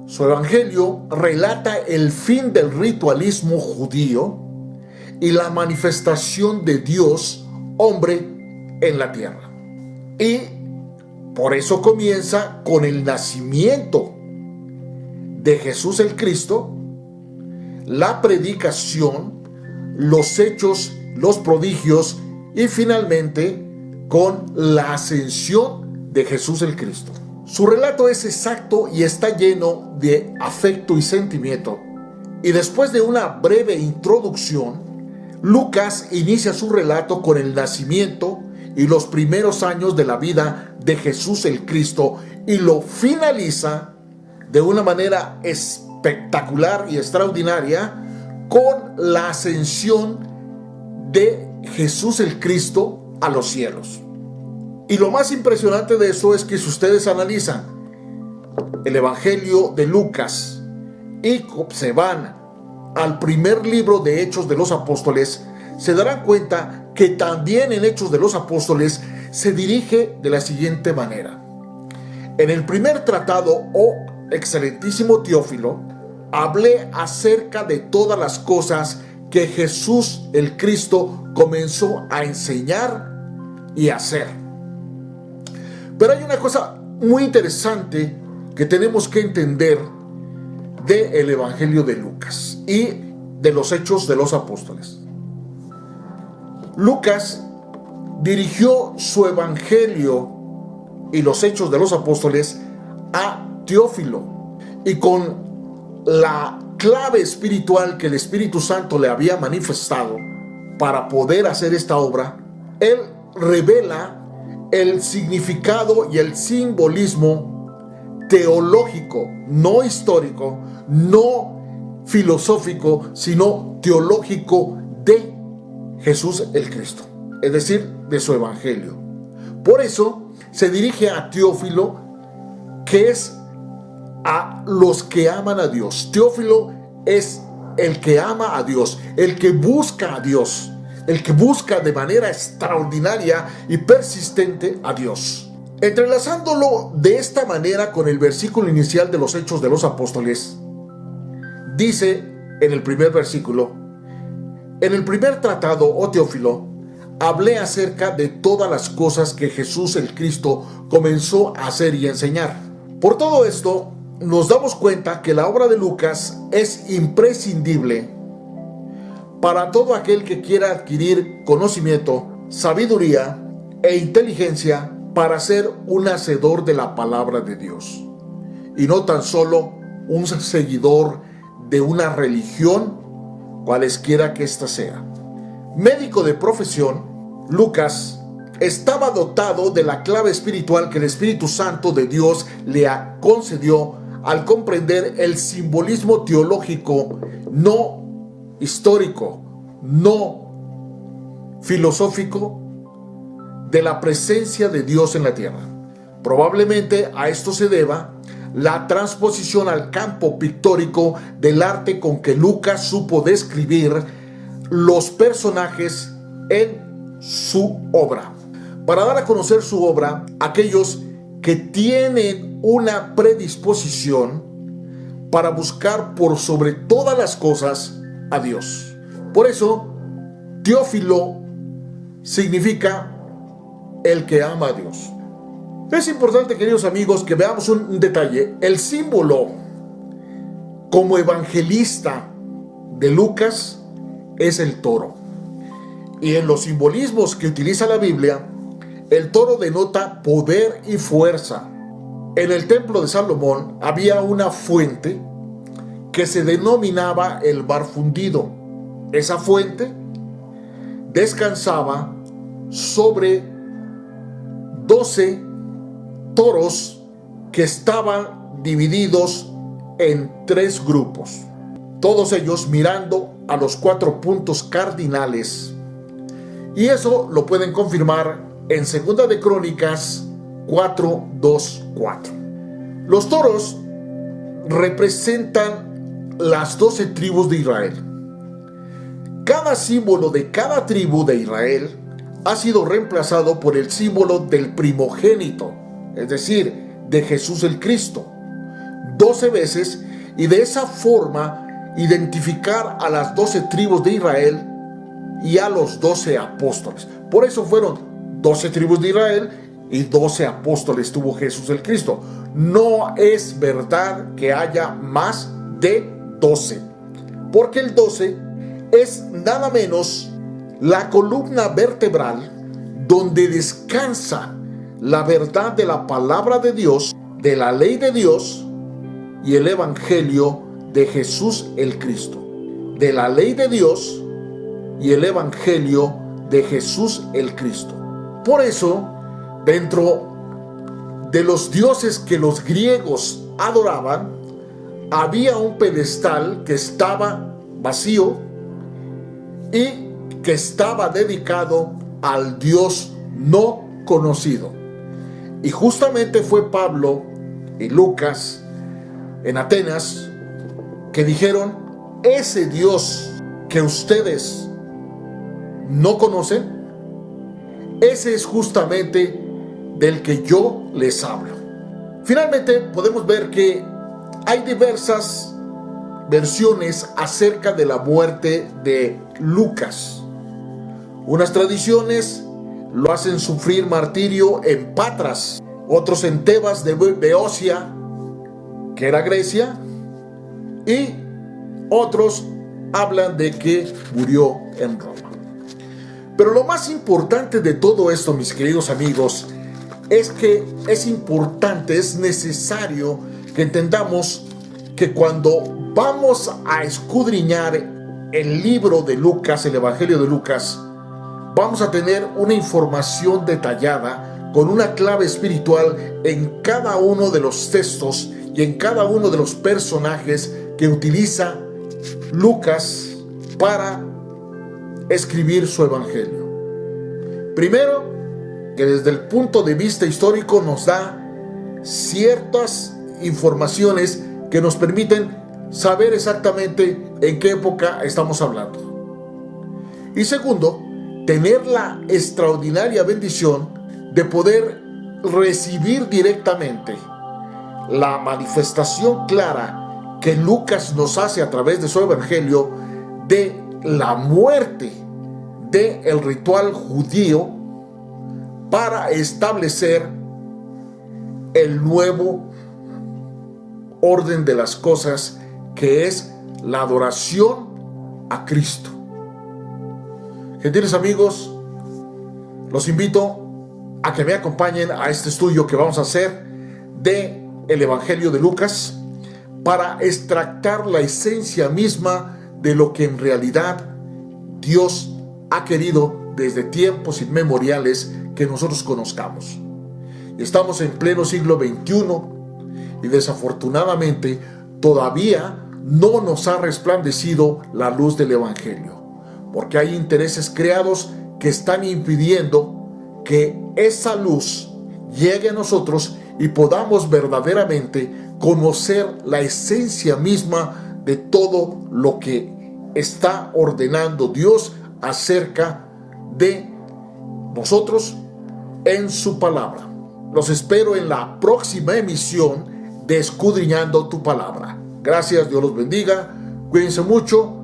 Su evangelio relata el fin del ritualismo judío y la manifestación de Dios, hombre, en la tierra. Y por eso comienza con el nacimiento de Jesús el Cristo, la predicación, los hechos, los prodigios y finalmente con la ascensión de Jesús el Cristo. Su relato es exacto y está lleno de afecto y sentimiento. Y después de una breve introducción, Lucas inicia su relato con el nacimiento y los primeros años de la vida de Jesús el Cristo y lo finaliza de una manera espectacular y extraordinaria con la ascensión de Jesús el Cristo a los cielos. Y lo más impresionante de eso es que si ustedes analizan el Evangelio de Lucas y se van al primer libro de Hechos de los Apóstoles, se darán cuenta que también en Hechos de los Apóstoles se dirige de la siguiente manera. En el primer tratado, oh excelentísimo Teófilo, hablé acerca de todas las cosas que Jesús el Cristo comenzó a enseñar y a hacer. Pero hay una cosa muy interesante que tenemos que entender del Evangelio de Lucas y de los Hechos de los Apóstoles. Lucas dirigió su Evangelio y los Hechos de los Apóstoles a Teófilo, y con la clave espiritual que el Espíritu Santo le había manifestado para poder hacer esta obra, él revela el significado y el simbolismo teológico, no histórico, no filosófico, sino teológico de Jesús el Cristo, es decir, de su evangelio. Por eso se dirige a Teófilo, que es a los que aman a Dios. Teófilo es el que ama a Dios, el que busca a Dios, el que busca de manera extraordinaria y persistente a Dios. Entrelazándolo de esta manera con el versículo inicial de los Hechos de los Apóstoles, dice en el primer versículo: en el primer tratado, oh Teófilo, hablé acerca de todas las cosas que Jesús el Cristo comenzó a hacer y enseñar. Por todo esto, nos damos cuenta que la obra de Lucas es imprescindible para todo aquel que quiera adquirir conocimiento, sabiduría e inteligencia para ser un hacedor de la palabra de Dios, y no tan solo un seguidor de una religión, cualesquiera que ésta sea. Médico de profesión, Lucas estaba dotado de la clave espiritual que el Espíritu Santo de Dios le concedió al comprender el simbolismo teológico, no histórico, no filosófico, de la presencia de Dios en la tierra. Probablemente a esto se deba la transposición al campo pictórico del arte con que Lucas supo describir los personajes en su obra. Para dar a conocer su obra a aquellos que tienen una predisposición para buscar por sobre todas las cosas a Dios. Por eso, Teófilo significa el que ama a Dios. Es importante, queridos amigos, que veamos un detalle. El símbolo como evangelista de Lucas es el toro. Y en los simbolismos que utiliza la Biblia, el toro denota poder y fuerza. En el templo de Salomón había una fuente que se denominaba el Bar Fundido. Esa fuente descansaba sobre 12 toros que estaban divididos en 3 grupos, todos ellos mirando a los 4 puntos cardinales. Y eso lo pueden confirmar en 2 de Crónicas 4:2-4. Los toros representan las 12 tribus de Israel. Cada símbolo de cada tribu de Israel ha sido reemplazado por el símbolo del primogénito, es decir, de Jesús el Cristo. 12 veces y de esa forma identificar a las 12 tribus de Israel y a los 12 apóstoles. Por eso fueron 12 tribus de Israel y 12 apóstoles tuvo Jesús el Cristo. No es verdad que haya más de 12, porque el 12 es nada menos la columna vertebral donde descansa la verdad de la palabra de Dios, de la ley de Dios y el evangelio de Jesús el Cristo. De la ley de Dios y el evangelio de Jesús el Cristo. Por eso, dentro de los dioses que los griegos adoraban, había un pedestal que estaba vacío y que estaba dedicado al Dios no conocido. Y justamente fue Pablo y Lucas en Atenas que dijeron: ese Dios que ustedes no conocen, ese es justamente del que yo les hablo. Finalmente podemos ver que hay diversas versiones acerca de la muerte de Lucas. Unas tradiciones lo hacen sufrir martirio en Patras, otros en Tebas de Beocia, que era Grecia, y otros hablan de que murió en Roma. Pero lo más importante de todo esto, mis queridos amigos, es que es importante, es necesario que entendamos que cuando vamos a escudriñar el libro de Lucas, el Evangelio de Lucas, vamos a tener una información detallada con una clave espiritual en cada uno de los textos y en cada uno de los personajes que utiliza Lucas para escribir su evangelio. Primero, que desde el punto de vista histórico nos da ciertas informaciones que nos permiten saber exactamente en qué época estamos hablando. Y segundo, tener la extraordinaria bendición de poder recibir directamente la manifestación clara que Lucas nos hace a través de su evangelio de la muerte del ritual judío para establecer el nuevo orden de las cosas, que es la adoración a Cristo. Gentiles amigos, los invito a que me acompañen a este estudio que vamos a hacer de el Evangelio de Lucas para extractar la esencia misma de lo que en realidad Dios ha querido desde tiempos inmemoriales que nosotros conozcamos. Estamos en pleno siglo XXI y desafortunadamente todavía no nos ha resplandecido la luz del Evangelio, porque hay intereses creados que están impidiendo que esa luz llegue a nosotros y podamos verdaderamente conocer la esencia misma de todo lo que está ordenando Dios acerca de nosotros en su palabra. Los espero en la próxima emisión de Escudriñando tu Palabra. Gracias, Dios los bendiga, cuídense mucho